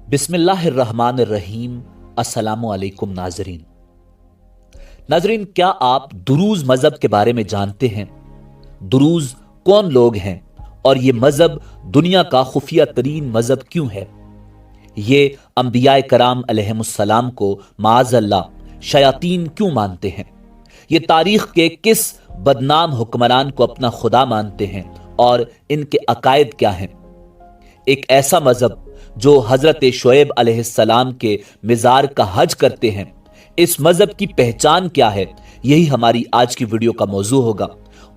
बिस्मिल्लाह अर्रहमान अर्रहीम। अस्सलाम वालेकुम नाजरीन, क्या आप दुरूज मजहब के बारे में जानते हैं? दुरूज कौन लोग हैं और ये मजहब दुनिया का खुफिया तरीन मजहब क्यों है? ये अंबियाए कराम अलैहिमुस्सलाम को माअज़ल्लाह शयातीन क्यों मानते हैं? ये तारीख के किस बदनाम हुक्मरान को अपना खुदा मानते हैं और इनके अकायद क्या हैं? एक ऐसा मजहब जो हजरत शुएब अलैहिस्सलाम के मिज़ार का हज करते हैं, इस मजहब की पहचान क्या है? यही हमारी आज की वीडियो का मौजू होगा।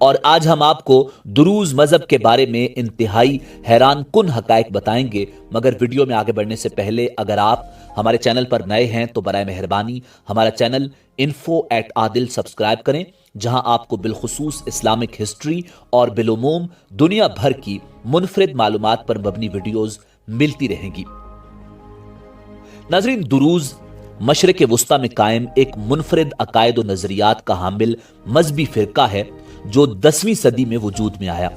और आज हम आपको दुरूज मजहब के बारे में इंतहाई हैरान कुन हकायक बताएंगे। मगर वीडियो में आगे बढ़ने से पहले अगर आप हमारे चैनल पर नए हैं तो बराए मेहरबानी हमारा चैनल info@adil सब्सक्राइब करें, जहां आपको बिलखुसूस इस्लामिक हिस्ट्री और बिलुमूम दुनिया भर की मुनफरिद मालूमात पर मबनी वीडियोज मिलती रहेंगी। नाज़रीन, दुरूज मशरिक़ वुस्ता में कायम एक मुनफरिद अकायद व नजरियात का हामिल मजहबी फिरका है जो 10वीं सदी में वजूद में आया।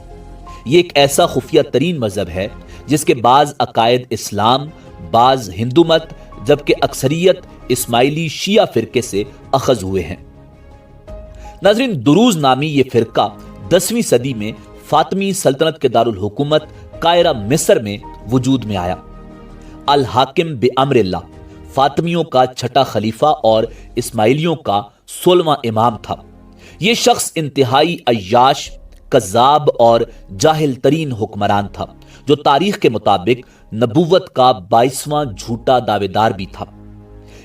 ये एक ऐसा खुफिया तरीन मजहब है जिसके बाज अकायद इस्लाम, बाज हिंदू मत, जबकि अक्सरियत इस्माइली शिया फिरके से अखज हुए हैं। नाज़रीन, दुरूज नामी ये फिरका 10वीं सदी में फातमी सल्तनत के दारुल हुकूमत कायरा मिस्र में वजूद में आया। अल हाकिम बिअम्रिल्लाह फातमियों का छठा खलीफा और इस्माइलियों का 16वां इमाम था। यह शख्स इंतहाई अय्याश, कज़्ज़ाब और जाहिल तरीन हुक्मरान था, जो तारीख के मुताबिक नबूवत का 22वां झूठा दावेदार भी था।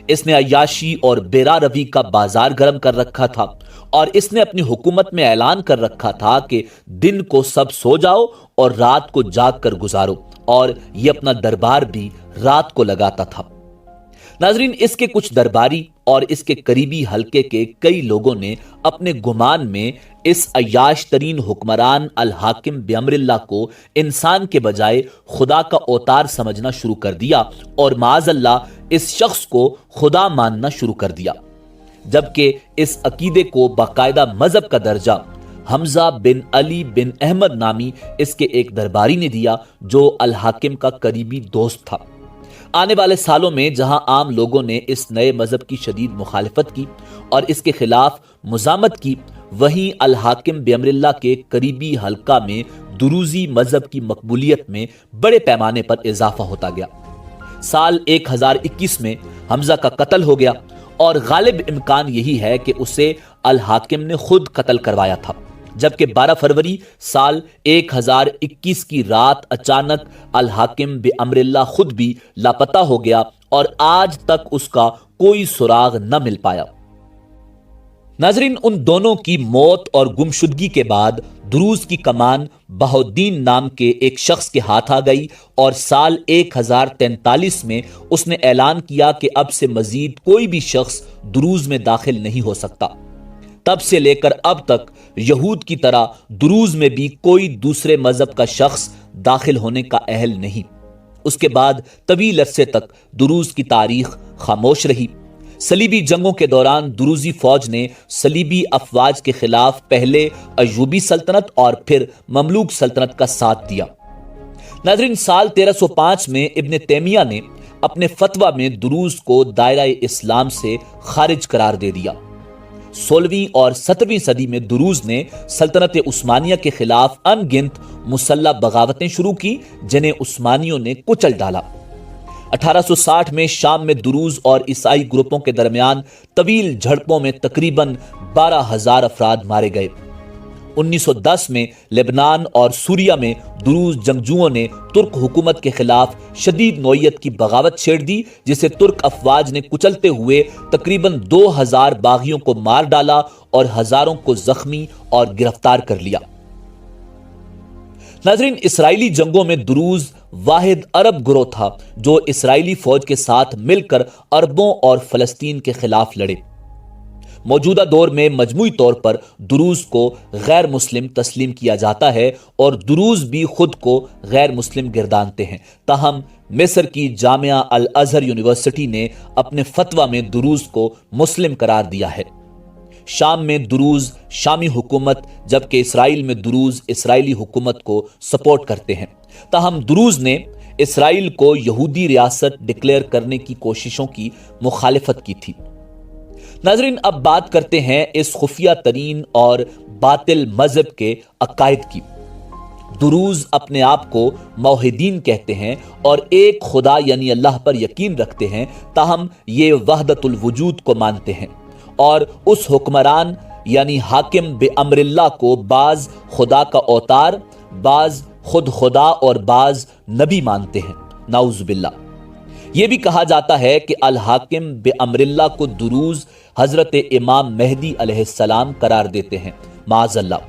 इसने अय्याशी और बेरा रवी का बाजार गर्म कर रखा था और इसने अपनी हुकूमत में ऐलान कर रखा था कि दिन को सब सो जाओ और रात को जाग कर गुजारो, और यह अपना दरबार भी रात को लगाता था। नाजरीन, इसके कुछ दरबारी और इसके करीबी हल्के के कई लोगों ने अपने गुमान में इस अय्याश तरीन हुक्मरान अल हाकिम बिअम्रिल्लाह को इंसान के बजाय खुदा का अवतार समझना शुरू कर दिया और माअज़ल्लाह इस शख्स को खुदा मानना शुरू कर दिया, जबकि इस अकीदे को बाकायदा मजहब का दर्जा हमजा बिन अली बिन अहमद नामी इसके एक दरबारी ने दिया, जो अल हाकिम का करीबी दोस्त था। आने वाले सालों में जहां आम लोगों ने इस नए मजहब की शदीद मुखालिफत की और इसके खिलाफ मुजामत की, वहीं अल हाकिम बिअम्रिल्लाह के करीबी हल्का में दुरूजी मजहब की मकबूलियत में बड़े पैमाने पर इजाफा होता गया। साल 1021 में हमजा का कत्ल हो गया और गालिब इम्कान यही है कि उसे अल हाकिम ने खुद कत्ल करवाया था, जबकि 12 फरवरी साल 1021 की रात अचानक अल हाकिम बिअम्रिल्लाह खुद भी लापता हो गया और आज तक उसका कोई सुराग न मिल पाया। नाजरीन, उन दोनों की मौत और गुमशुदगी के बाद दुरूज की कमान बहाउद्दीन नाम के एक शख्स के हाथ आ गई और साल 1043 में उसने ऐलान किया कि अब से मजीद कोई भी शख्स दुरूज में दाखिल नहीं हो सकता। तब से लेकर अब तक यहूद की तरह दुरूज में भी कोई दूसरे मजहब का शख्स दाखिल होने का अहल नहीं। उसके बाद तवील अरसे तक दुरूज की तारीख खामोश रही। सलीबी जंगों के दौरान दुरूजी फौज ने सलीबी अफवाज के खिलाफ पहले अयूबी सल्तनत और फिर ममलूक सल्तनत का साथ दिया। नाज़रीन, साल 1305 में इब्न तैमिया ने अपने फतवा में दुरूज को दायरा इस्लाम से खारिज करार दे दिया। 16वीं और 17वीं सदी में दुरूज ने सल्तनत उस्मानिया के खिलाफ अनगिनत मुसल्लह बगावतें शुरू की, जिन्हें उस्मानियों ने कुचल डाला। 1860 में शाम में दुरूज और ईसाई ग्रुपों के दरमियान तवील झड़पों में तकरीबन 12,000 अफराद मारे गए। 1910 में लेबनान और सूरिया में दुरूज जंगजुओं ने तुर्क हुकूमत के खिलाफ शदीद नौयत की बगावत छेड़ दी, जिसे तुर्क अफवाज ने कुचलते हुए तकरीबन 2,000 बागियों को मार डाला और हजारों को जख्मी और गिरफ्तार कर लिया। नाज़रीन, इसराइली जंगों में दुरूज वाहिद अरब गिरोह था जो इसराइली फौज के साथ मिलकर अरबों और फलस्तीन के खिलाफ लड़े। मौजूदा दौर में मजमूई तौर पर दुरूज को गैर मुस्लिम तस्लीम किया जाता है और दुरूज भी खुद को गैर मुस्लिम गिरदानते हैं। ताहम मिस्र की जामिया अल अजहर यूनिवर्सिटी ने अपने फतवा में दुरूज को मुस्लिम करार दिया है। शाम में दुरूज शामी हुकूमत, जबकि इसराइल में दुरूज इसराइली हुकूमत को सपोर्ट करते हैं। ताहम दुरूज ने اسرائیل کو یہودی ریاست ڈکلیئر کرنے کی کوششوں کی مخالفت کی تھی۔ ناظرین، اب بات کرتے ہیں اس خفیہ ترین اور باطل مذہب کے عقائد کی۔ دروز اپنے آپ کو موحدین کہتے ہیں اور ایک خدا یعنی اللہ پر یقین رکھتے ہیں، تاہم یہ وحدت الوجود کو مانتے ہیں اور اس حکمران یعنی حاکم بے امر اللہ کو بعض خدا کا اوتار، بعض خود خدا اور بعض نبی مانتے ہیں، نعوذ باللہ۔ یہ بھی کہا جاتا ہے کہ الحاکم بے امر اللہ کو دروز حضرت امام مہدی علیہ السلام قرار دیتے ہیں، معاذ اللہ۔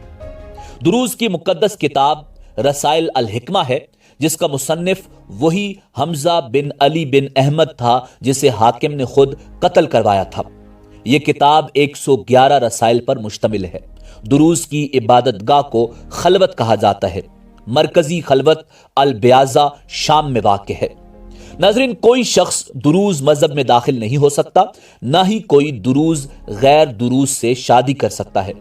دروز کی مقدس کتاب رسائل الحکمہ ہے، جس کا مصنف وہی حمزہ بن علی بن احمد تھا جسے حاکم نے خود قتل کروایا تھا۔ یہ کتاب 111 رسائل پر مشتمل ہے۔ دروز کی عبادت گاہ کو خلوت کہا جاتا ہے۔ مرکزی خلوت البیازا شام میں واقع ہے۔ ناظرین، کوئی شخص دروز مذہب میں داخل نہیں ہو سکتا، نہ ہی کوئی دروز غیر دروز سے شادی کر سکتا ہے۔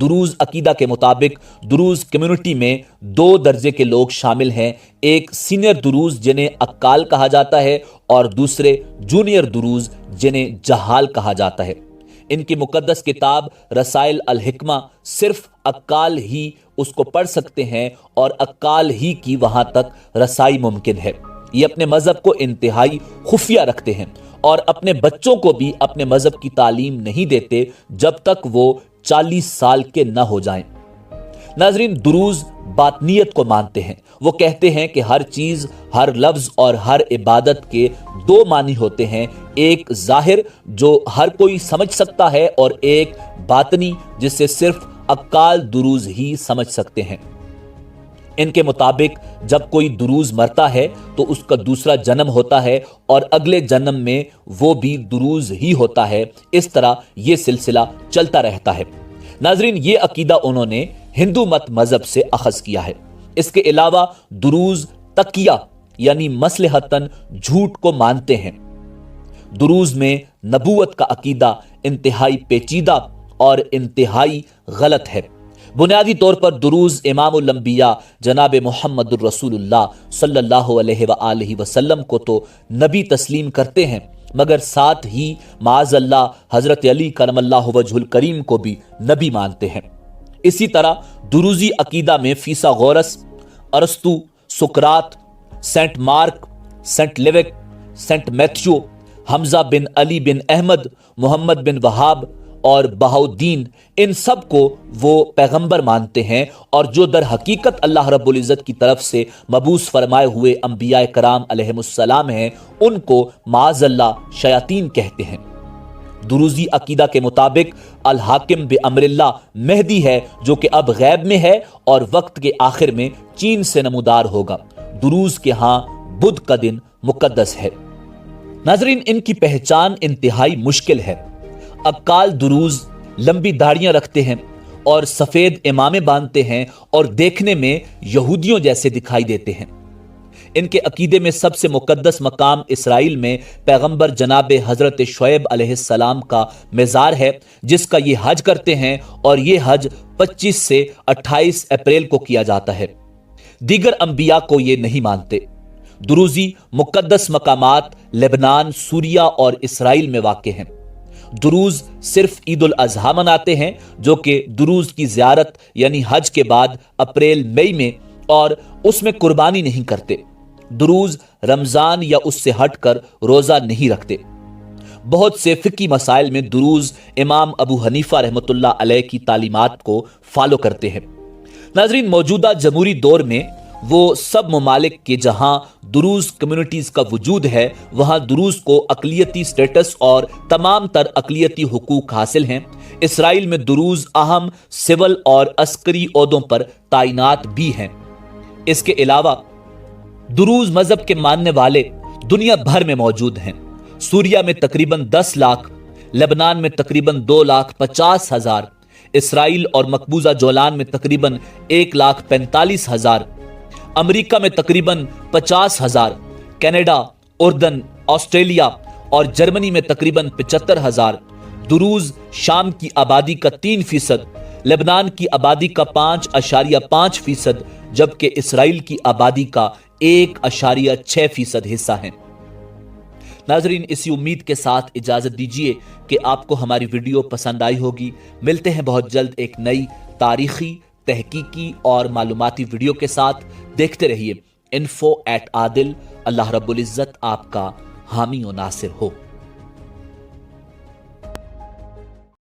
دروز عقیدہ کے مطابق دروز کمیونٹی میں 2 درجے کے لوگ شامل ہیں، ایک سینئر دروز جنہیں عقال کہا جاتا ہے اور دوسرے جونیئر دروز جنہیں جہال کہا جاتا ہے۔ ان کی مقدس کتاب رسائل الحکمہ صرف عقال ہی اس کو پڑھ سکتے ہیں اور عقال ہی کی وہاں تک رسائی ممکن ہے۔ یہ اپنے مذہب کو انتہائی خفیہ رکھتے ہیں اور اپنے بچوں کو بھی اپنے مذہب کی تعلیم نہیں دیتے جب تک وہ 40 سال کے نہ ہو جائیں۔ ناظرین، دروز باطنیت کو مانتے ہیں۔ وہ کہتے ہیں کہ ہر چیز، ہر لفظ اور ہر عبادت کے 2 معنی ہوتے ہیں، ایک ظاہر جو ہر کوئی سمجھ سکتا ہے اور ایک باطنی جسے صرف عقال دروز ہی سمجھ سکتے ہیں۔ ان کے مطابق جب کوئی دروز مرتا ہے تو اس کا دوسرا جنم ہوتا ہے اور اگلے جنم میں وہ بھی دروز ہی ہوتا ہے۔ اس طرح یہ سلسلہ چلتا رہتا ہے۔ ناظرین، یہ عقیدہ انہوں نے ہندو مت مذہب سے اخذ کیا ہے۔ اس کے علاوہ دروز تقیہ یعنی مصلحتاً جھوٹ کو مانتے ہیں۔ دروز میں نبوت کا عقیدہ انتہائی پیچیدہ اور انتہائی غلط ہے۔ بنیادی طور پر دروز امام الانبیاء جناب محمد الرسول اللہ صلی اللہ علیہ وآلہ وسلم کو تو نبی تسلیم کرتے ہیں، مگر ساتھ ہی معاذ اللہ حضرت علی کرم اللہ وجہ الکریم کو بھی نبی مانتے ہیں۔ اسی طرح دروزی عقیدہ میں فیثاغورس، ارسطو، سقراط، Saint Mark, Saint Luke, Saint Matthew, حمزہ بن علی بن احمد، محمد بن وہاب اور بہاؤدین، ان سب کو وہ پیغمبر مانتے ہیں اور جو در حقیقت اللہ رب العزت کی طرف سے مبعوث فرمائے ہوئے انبیاء کرام علیہم السلام ہیں، ان کو معاذ اللہ شیاطین کہتے ہیں۔ دروزی عقیدہ کے مطابق الحاکم بے امر اللہ مہدی ہے، جو کہ اب غیب میں ہے اور وقت کے آخر میں چین سے نمودار ہوگا۔ دروز کے ہاں بدھ کا دن مقدس ہے۔ ناظرین، ان کی پہچان انتہائی مشکل ہے۔ عقال دروز لمبی داڑیاں رکھتے ہیں اور سفید امامے باندھتے ہیں اور دیکھنے میں یہودیوں جیسے دکھائی دیتے ہیں۔ ان کے عقیدے میں سب سے مقدس مقام اسرائیل میں پیغمبر جناب حضرت شعیب علیہ السلام کا مزار ہے، جس کا یہ حج کرتے ہیں اور یہ حج 25 سے 28 اپریل کو کیا جاتا ہے۔ دیگر انبیاء کو یہ نہیں مانتے۔ دروزی مقدس مقامات لبنان، سوریہ اور اسرائیل میں واقع ہیں۔ دروز صرف عید الاضحیٰ مناتے ہیں، جو کہ دروز کی زیارت یعنی حج کے بعد اپریل مئی میں، اور اس میں قربانی نہیں کرتے۔ دروز رمضان یا اس سے ہٹ کر روزہ نہیں رکھتے۔ بہت سے فقہی مسائل میں دروز امام ابو حنیفہ رحمۃ اللہ علیہ کی تعلیمات کو فالو کرتے ہیں۔ ناظرین، موجودہ جمہوری دور میں وہ سب ممالک کے جہاں دروز کمیونٹیز کا وجود ہے، وہاں دروز کو اقلیتی سٹیٹس اور تمام تر اقلیتی حقوق حاصل ہیں۔ اسرائیل میں دروز اہم سول اور عسکری عہدوں پر تعینات بھی ہیں۔ اس کے علاوہ دروز مذہب کے ماننے والے دنیا بھر میں موجود ہیں۔ سوریہ میں تقریباً 10 لاکھ، لبنان میں تقریباً 2,50,000، اسرائیل اور مقبوضہ جولان میں تقریباً 1,45,000، امریکہ میں تقریباً 50,000، کینیڈا، اردن، آسٹریلیا اور جرمنی میں تقریباً 75,000۔ دروز شام کی آبادی کا 3%، لبنان کی آبادی کا 5.5%، جبکہ اسرائیل کی آبادی کا 1.6% حصہ ہیں۔ ناظرین، اسی امید کے ساتھ اجازت دیجیے کہ آپ کو ہماری ویڈیو پسند آئی ہوگی۔ ملتے ہیں بہت جلد ایک نئی تاریخی، تحقیقی اور معلوماتی ویڈیو کے ساتھ۔ دیکھتے رہیے info@adil۔ اللہ رب العزت آپ کا حامی و ناصر ہو۔